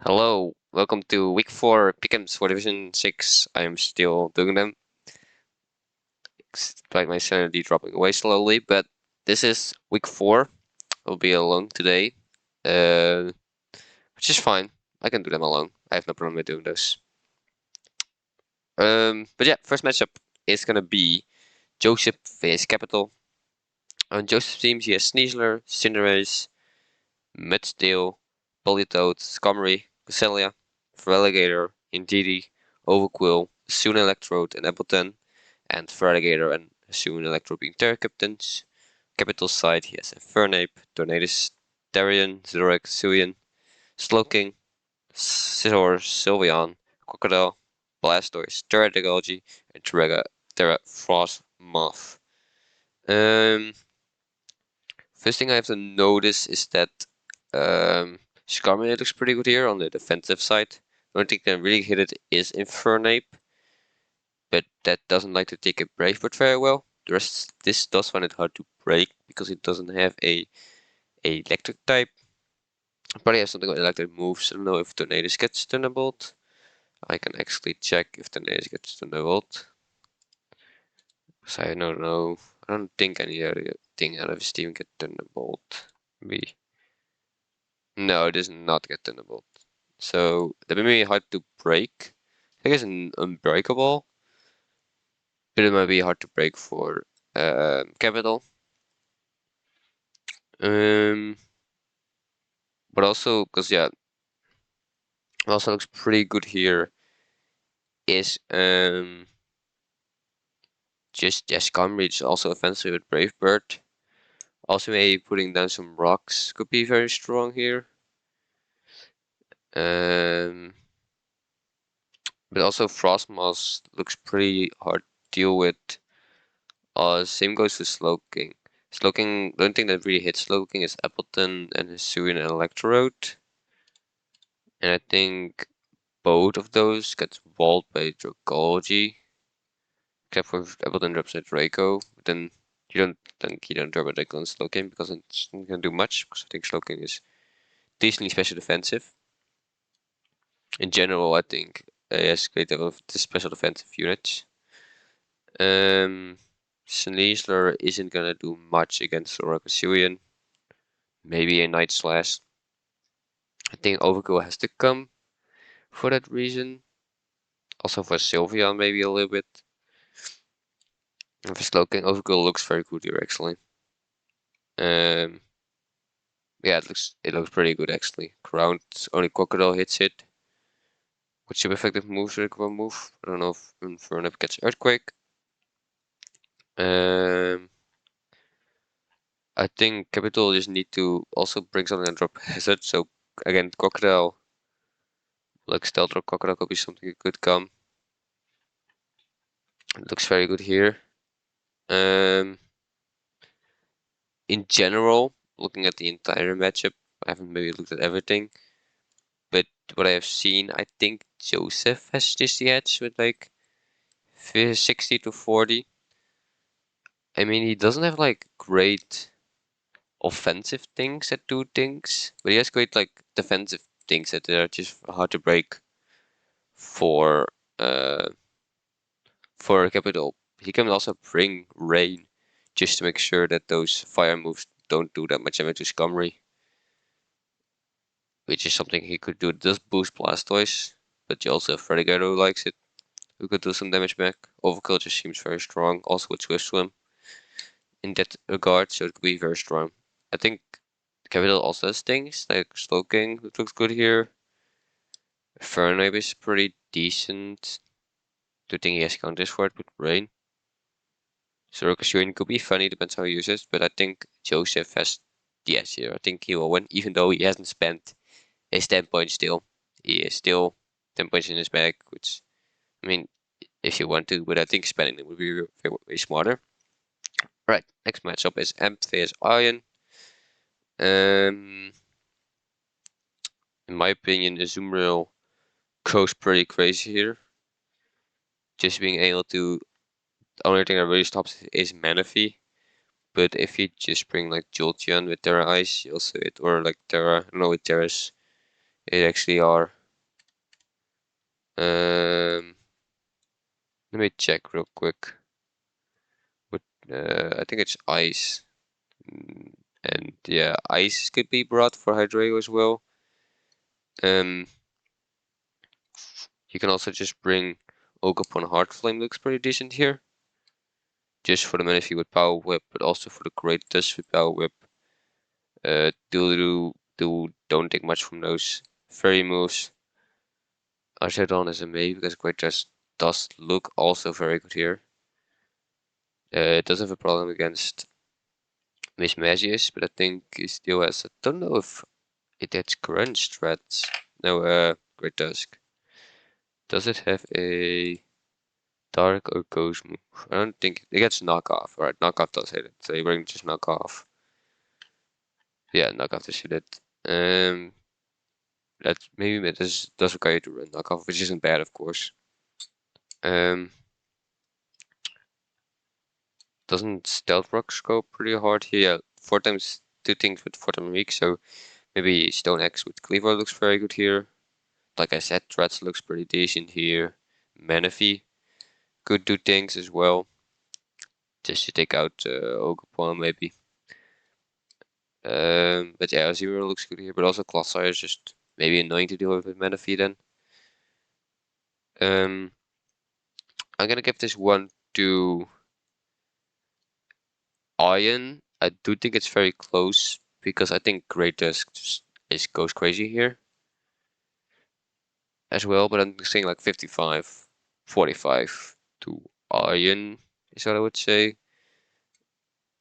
Hello, welcome to week 4 pickems for Division 6. I am still doing them, despite my sanity dropping away slowly, but this is week 4. I'll be alone today, uh, which is fine. I can do them alone. I have no problem with doing those. But yeah, first matchup is gonna be Joseph vs Capital. On Joseph's teams, he has Sneasler, Cinderace, Mudsdale, Politoed, Skarmory, Cresselia, Feraligatr, Indeedee, Overquill, Soon Electrode, and Appleton, and Feraligatr and Soon Electrode being their captains. Capital side, he has Infernape, Tornadus, Darian, Zoroark, Suian, Slowking, Scizor, Sylveon, Crocodile, Blastoise, Terra and Terra Frost Moth. First thing I have to notice is that Skarmory looks pretty good here on the defensive side. The only thing that really hit it is Infernape, but that doesn't like to take a Brave Bird very well. The rest, this does find it hard to break because it doesn't have a electric type. Probably have something with electric moves. I don't know if Tornadus gets Thunderbolt. I can actually check if Tornadus gets Thunderbolt. Because I don't know. I don't think any other thing out of his team get Thunderbolt. Maybe. No, it does not get Thunderbolt. So that may be hard to break. I think it's an unbreakable, but it might be hard to break for Capital. But also because yeah, also looks pretty good here. Is just Skarmory is also offensive with Brave Bird. Also maybe putting down some rocks could be very strong here. But also Frostmoss looks pretty hard to deal with. Same goes for Slowking. Slowking, the only thing that really hits Slowking is Appleton and Hisuian and Electrode. And I think both of those get walled by Dragology. Except for Appleton drops a Draco. But then you don't drop a Draco on Slowking because it's not gonna do much, because I think Slowking is decently special defensive. In general, I think he has great level of special defensive units. Sneasler isn't gonna do much against Zoroark. Maybe a Night Slash. I think Overkill has to come for that reason. Also for Sylveon maybe a little bit. And for Slowking, Overkill looks very good here actually. Yeah, it looks pretty good actually. Ground only Crocodile hits it. What's your effective move? Move? I don't know if Infernape gets Earthquake. I think Capital just need to also bring something and drop Hazard. So again, Crocodile, like Stealth Rock Crocodile could be something that could come. It looks very good here. In general, looking at the entire matchup, I haven't maybe looked at everything, but what I have seen, I think Joseph has just the edge with like 60 to 40. I mean, he doesn't have like great offensive things that do things, but he has great like defensive things that are just hard to break for Capital. He can also bring Rain just to make sure that those fire moves don't do that much damage to Skarmory, which is something he could do. It does boost Blastoise, but you also have Feraligatr who likes it, who could do some damage back. Overkill just seems very strong, also with Swift Swim in that regard, so it could be very strong. I think Capital also has things like Slowking, that looks good here. Fernape is pretty decent. Do think he has counters for it with Rain. Zoroark could be funny, depends how he uses, but I think Joseph has the edge here. I think he will win, even though he hasn't spent his 10 points still. He is still 10 points in his bag, which, I mean, if you want to, but I think spending them would be very smarter. Right, next matchup is Amp vs Iron. In my opinion, Azumarill goes pretty crazy here. Just being able to, the only thing that really stops is Manaphy. But if you just bring like Jolteon with Terra Ice, you also hit, or like Terra, I don't know, with Terra's it actually are. Let me check real quick. But I think it's ice. And yeah, ice could be brought for Hydreigo as well. You can also just bring Ogerpon Heart Flame, looks pretty decent here. Just for the Manaphy with Power Whip, but also for the Great Tusk with Power Whip. Don't take much from those fairy moves. Archidon is a maybe because Great Tusk does look also very good here. It does have a problem against Miss Magius, but I think he still has. I don't know if it has Crunch threats. No, Great Tusk. Does it have a Dark or Ghost move? I don't think it gets knockoff. Alright, knockoff does hit it, so you bring just knockoff. Yeah, knockoff does hit it. That maybe it does require you to run knockoff, which isn't bad, of course. Doesn't Stealth Rocks go pretty hard here? Yeah, 4 times 2 things with 4 times weak, so maybe Stone Axe with Cleaver looks very good here. Like I said, Threats looks pretty decent here. Manaphy could do things as well. Just to take out Ogerpon maybe. But yeah, Zero looks good here, but also Colossar is just maybe annoying to deal with Manaphy then. I'm gonna give this one to Iron. I do think it's very close because I think Great Tusk just goes crazy here as well, but I'm saying like 55, 45 to Iron is what I would say.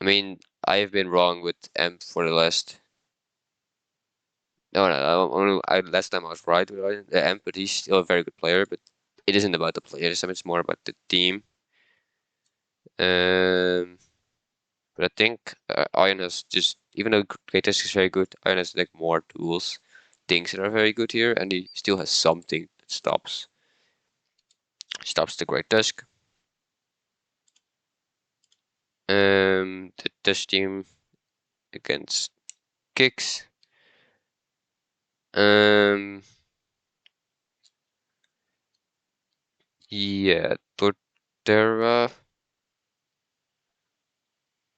I mean, I have been wrong with Amp for the last. No, last time I was right with Amp, but he's still a very good player. But it isn't about the players; it's more about the team. But I think Iron has just, even though Great Tusk is very good, Iron has like more tools, things that are very good here, and he still has something that stops the Great Tusk. The Tusk team against Kicks. Yeah, Torterra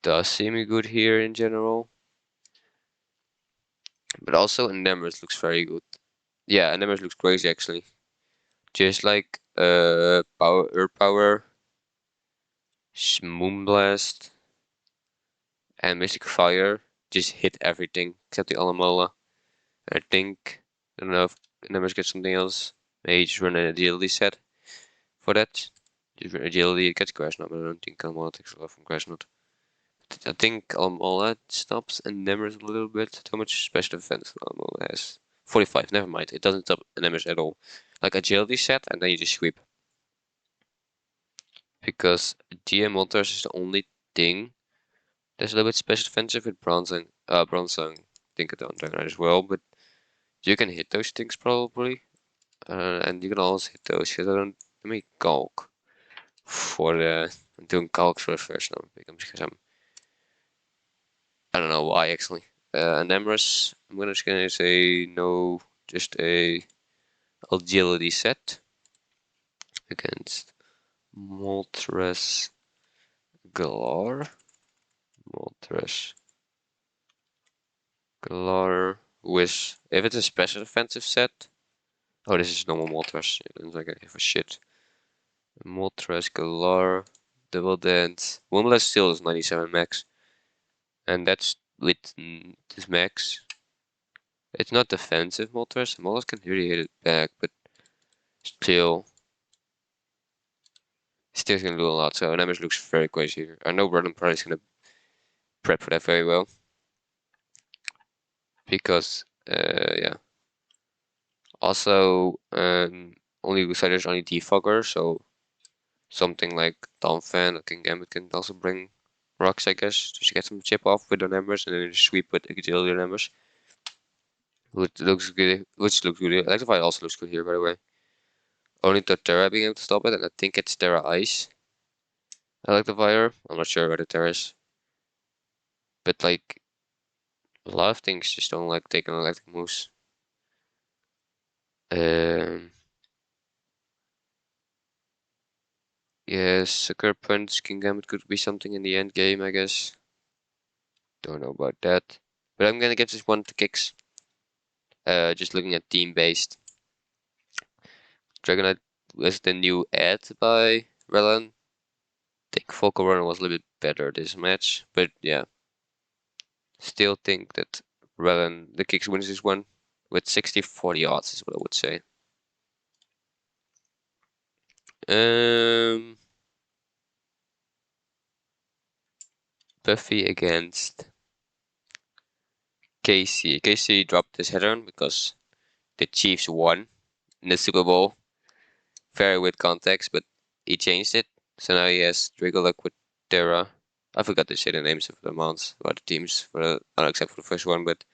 does seem good here in general. But also Nemers looks very good. Yeah, Nemers looks crazy actually. Just like Earth Power, Moonblast, and Mystic Fire just hit everything except the Alamola. I think, I don't know if Nemers gets something else. Maybe just run an agility set for that. Just run agility, it gets Grass Knot, but I don't think Alamola takes a lot from Grass Knot. I think Alamola stops and Nemers a little bit. How much special defense Alamola has? 45, never mind. It doesn't stop Nemers at all. Like agility set, and then you just sweep. Because GM Moltres is the only thing that's a little bit special defensive with Bronzong, Tinkaton Dragonite as well, but you can hit those things probably. And you can also hit those because I don't. Let me calc for the. I'm doing calcs for the first now because I don't know why actually. Nemrus, I'm just gonna say no, just a agility set against Moltres Galar. Moltres Galar with, if it's a special defensive set. Oh, this is normal Moltres. It looks like I give a shit. Moltres Galar, Double Dance. Wombless still is 97 max. And that's with this max. It's not defensive Moltres. Moltres can really hit it back, but still gonna do a lot. So Nemesis looks very crazy here. I know Random Pride is gonna prep for that very well. Because yeah. Also only Luciders only defogger, so something like Donphan or King Gambit can also bring rocks, I guess, just to get some chip off with the numbers and then just sweep with agility numbers. Which looks good. Electrify also looks good here, by the way. Only the Terra being able to stop it, and I think it's Terra Ice. Electivire. I'm not sure what Terra is. But like a lot of things just don't like taking electric moves. Yeah, Sucker Punch, King Gambit could be something in the end game, I guess. Don't know about that. But I'm gonna give this one to Kicks. Just looking at team-based. Dragonite was the new ad by Relan. I think Volcarona was a little bit better this match, but yeah. Still think that Relan, the Kicks wins this one with 60-40 odds is what I would say. Buffy against Casey. Casey dropped his head on because the Chiefs won in the Super Bowl. Very weird context, but he changed it. So now he has Drigalock with Terra. I forgot to say the names of the mounts or the teams for the, except for the first one, but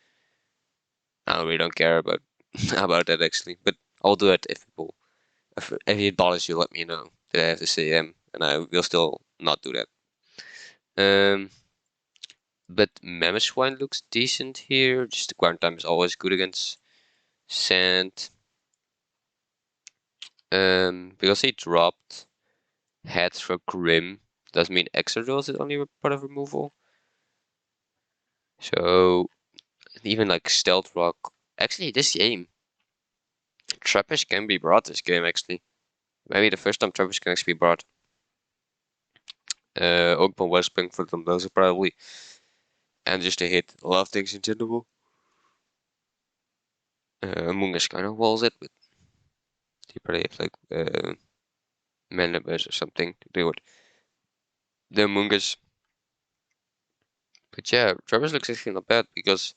I really don't care about about that actually. But I'll do it if people if it bothers you, let me know that I have to say them, and I will still not do that. But Mammothwine looks decent here. Just the ground time is always good against Sand. Because he dropped Heads for Grim, doesn't mean extra drills is only part of removal. So even like Stealth Rock. Actually, this game, Trappish can be brought this game actually. Maybe the first time Trappish can actually be brought. Open Westspring for them, those are probably. And just to hit a lot of things in general. Mungus kind of walls it, but he probably has like Manibus or something to do with the Mungus. But yeah, Travis looks actually not bad because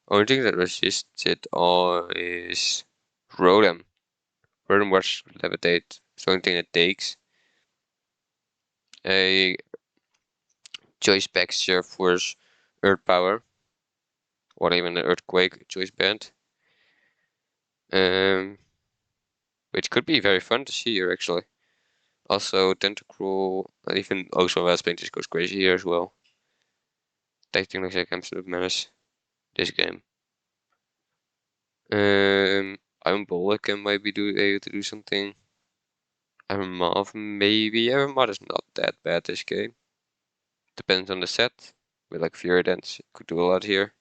only thing that resists it all is Rotom. Rotom Rush Levitate. It's the only thing that takes. A choice texture for Earth Power. Or even an Earthquake choice band. Which could be very fun to see here actually. Also Tentacruel and even also Wellspring just goes crazy here as well. Taking looks like absolute menace this game. Iron Bowler can maybe able to do something. Iron Moth maybe. Iron Moth is not that bad this game. Depends on the set. With like Fury Dance, could do a lot here.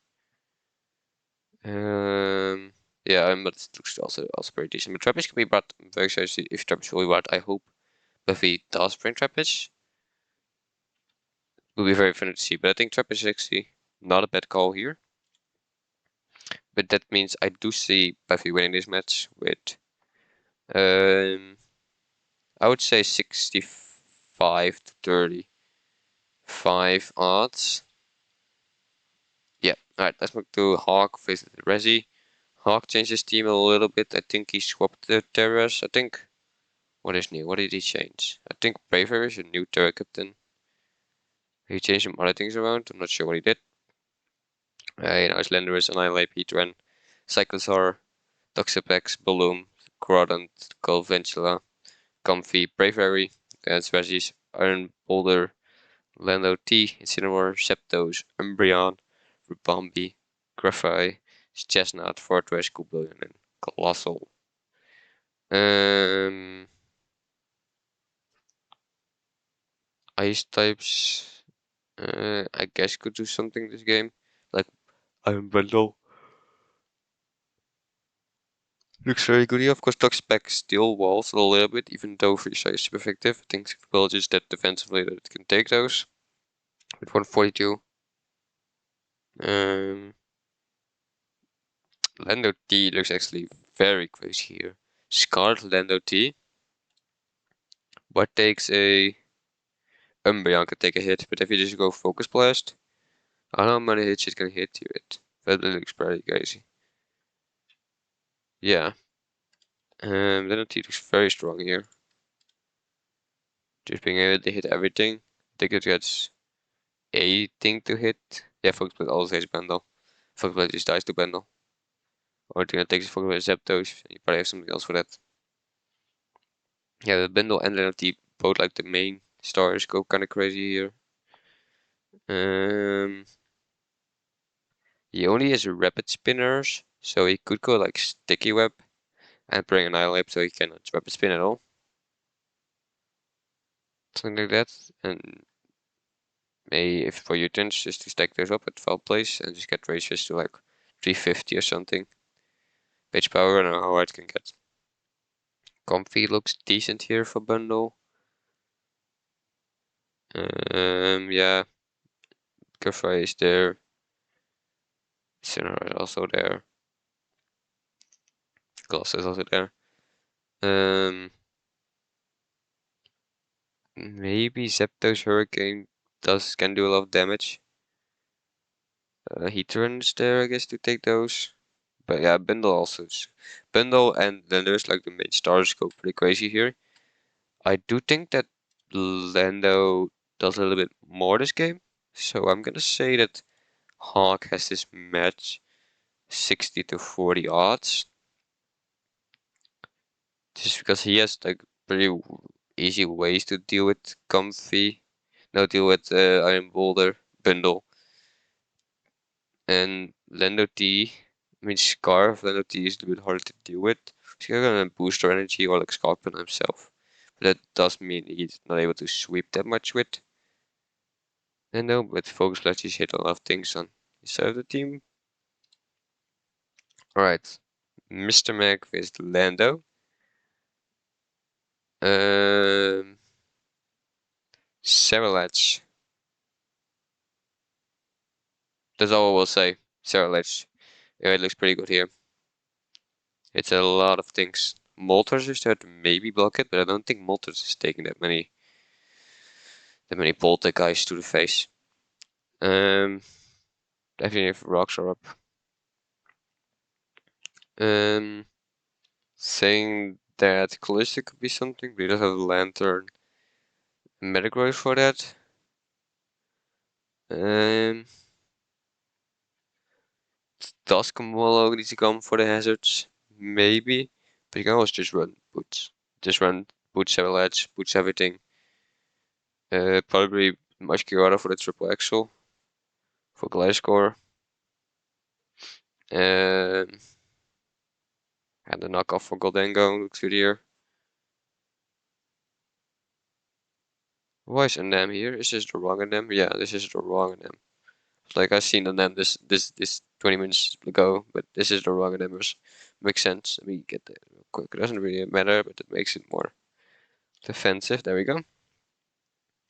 Yeah, Iron Moth looks also pretty decent. But Trappish can be brought very seriously if Trappish will be brought. I hope Buffy does bring Trappish. Will be very fun to see. But I think Trappish is actually not a bad call here. But that means I do see Buffy winning this match with I would say 65 to 35 odds. Yeah, alright, let's move to Hawk versus Resi. Hawk changed his team a little bit. I think he swapped the Terras. I think. What is new? What did he change? I think Braver is a new Terra captain. He changed some other things around. I'm not sure what he did. Icelander is Annihilate, Heatran, Cyclosaur, Toxapex, Balloon, Groudon, Galvantula, Comfy, Bravery, against Regi's Iron Boulder, Lando T, Incineroar, Septos, Umbreon, Rubambi, Grafai, Chestnut, Fortress, Coolbillion, and Colossal. Ice types, I guess could do something this game, like Iron Bundle. Looks very good here. Of course, Toxapex still walls a little bit, even though Free Size is super effective. I think well just that defensively that it can take those. With 142. Lando T looks actually very crazy here. Scarlet Lando T. What takes a Umbreon can take a hit, but if you just go Focus Blast, I don't know how many hits it can hit you with. That looks pretty crazy. Yeah. Lando T looks very strong here. Just being able to hit everything. I think it gets a thing to hit. Yeah, Focus Blast always hits Bundle. Focus Blast just dies to Bundle. Or thing that takes Focus Blast Zapdos. You probably have something else for that. Yeah, the Bundle and Lando T both like the main stars go kind of crazy here. He only has rapid spinners, so he could go like Sticky Web and bring Annihilate so he cannot weapon spin at all. Something like that. And maybe if for your turns, just to stack those up at 12 place and just get ratios to like 350 or something. Page power, I don't know how hard it can get. Comfy looks decent here for bundle. Yeah. Kafra is there. Sinner is also there. Gloss is also there. Maybe Zepto's Hurricane can do a lot of damage. Heatran is there, I guess, to take those. But yeah, Bundle also. Bundle and then there's like the main stars go pretty crazy here. I do think that Lando does a little bit more this game. So I'm gonna say that Hawk has this match 60 to 40 odds. Just because he has like pretty easy ways to deal with Comfy. No, deal with Iron Boulder, Bundle. And Lando T, I mean Scarf, Lando T is a little bit harder to deal with. He's gonna boost our energy or like Scorpion himself. But that does mean he's not able to sweep that much with. Lando, but Focus Blast he's hit a lot of things on his side of the team. Alright. Mr. Mac is Lando. Saralach. That's all I will say. Saralach. Yeah, it looks pretty good here. It's a lot of things. Moltres is there to maybe block it, but I don't think Moltres is taking that many Bolter guys to the face. Definitely if rocks are up. Saying that Callisto could be something, but he doesn't have a Lantern. Metagross for that. Duskmolo needs to come for the hazards, maybe. But you can always just run Boots. Just run Boots, Avalanche, Boots everything. Probably Muscurata for the triple axle. For Gliscor. And the knockoff for Goldango looks good here. Why is NM here? Is this the wrong NM? Yeah, this is the wrong NM. Like I seen NM this 20 minutes ago, but this is the wrong NM. Makes sense. Let me get that real quick. It doesn't really matter, but it makes it more defensive. There we go.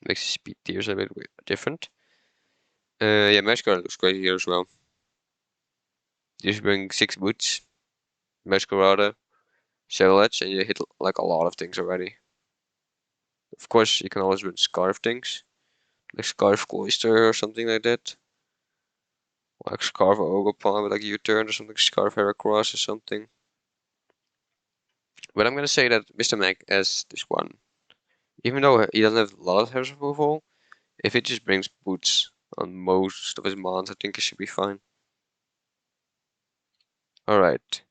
Makes the speed tiers a bit different. Yeah, Mascara looks great here as well. Just bring 6 boots, Masquerada, Shellage, and you hit like a lot of things already. Of course, you can always run Scarf things, like Scarf Cloister or something like that. Like Scarf Ogopan with like U-turn or something, Scarf Heracross or something. But I'm gonna say that Mr. Mac has this one. Even though he doesn't have a lot of health removal, if it just brings boots on most of his mons, I think it should be fine. Alright.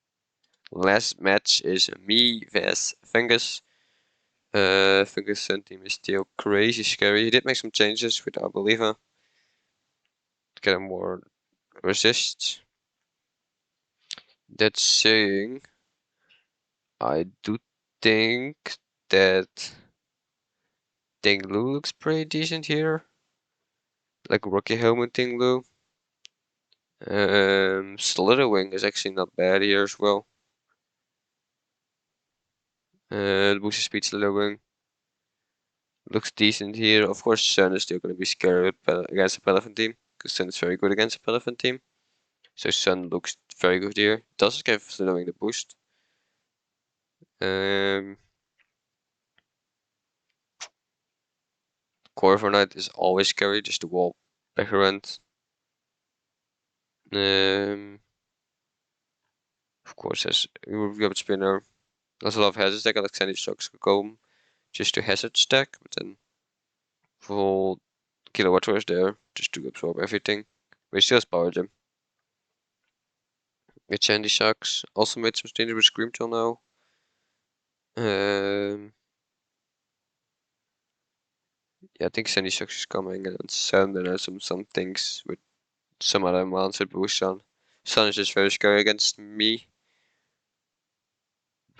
Last match is me vs Fungus. Fungus team is still crazy scary. He did make some changes with Arboliva to get him more resist. That saying, I do think that Tinglu looks pretty decent here. Like Rocky Helmet Tinglu. Slitherwing is actually not bad here as well. Booster speed Slitherwing looks decent here. Of course, Sun is still going to be scary against a Pelican team, because Sun is very good against a Pelican team. So Sun looks very good here. Does give Slitherwing the boost. Corviknight is always scary, just the wall back around. Of course, there's Rabbit Spinner. There's a lot of hazard stack. Alexander Shocks could go just to hazard stack, but then full Kilowatt is there just to absorb everything. But he still has Power Gem. With Sandy Shocks also made some changes with Scream till now. Yeah, I think Sandy Shocks is coming, and Sun, then there's some things with some other monster boost on. Sun is just very scary against me.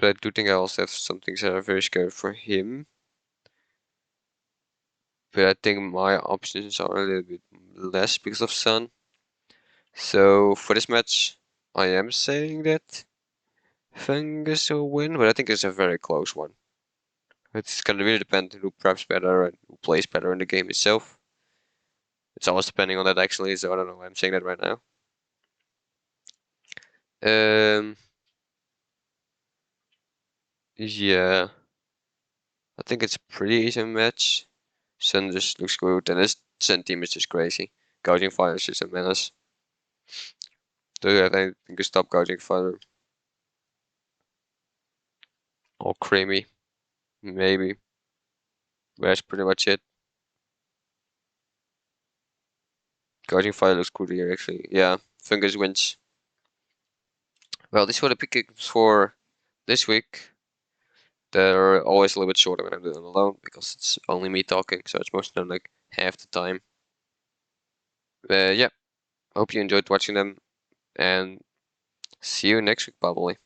but I do think I also have some things that are very scary for him. But I think my options are a little bit less because of Sun. So for this match, I am saying that Fungus will win, but I think it's a very close one. It's gonna really depend who preps better and who plays better in the game itself. It's always depending on that actually, so I don't know why I'm saying that right now. Yeah, I think it's a pretty easy match. Sun just looks good, and this Sun team is just crazy. Gouging Fire is just a menace. Do you have anything to stop Gouging Fire? All creamy, maybe. But that's pretty much it. Gouging Fire looks good here actually. Yeah, Fungus wins. Well, these were the picks for this week. They're always a little bit shorter when I'm doing them alone because it's only me talking, so it's most of them like half the time. Yeah, hope you enjoyed watching them, and see you next week probably.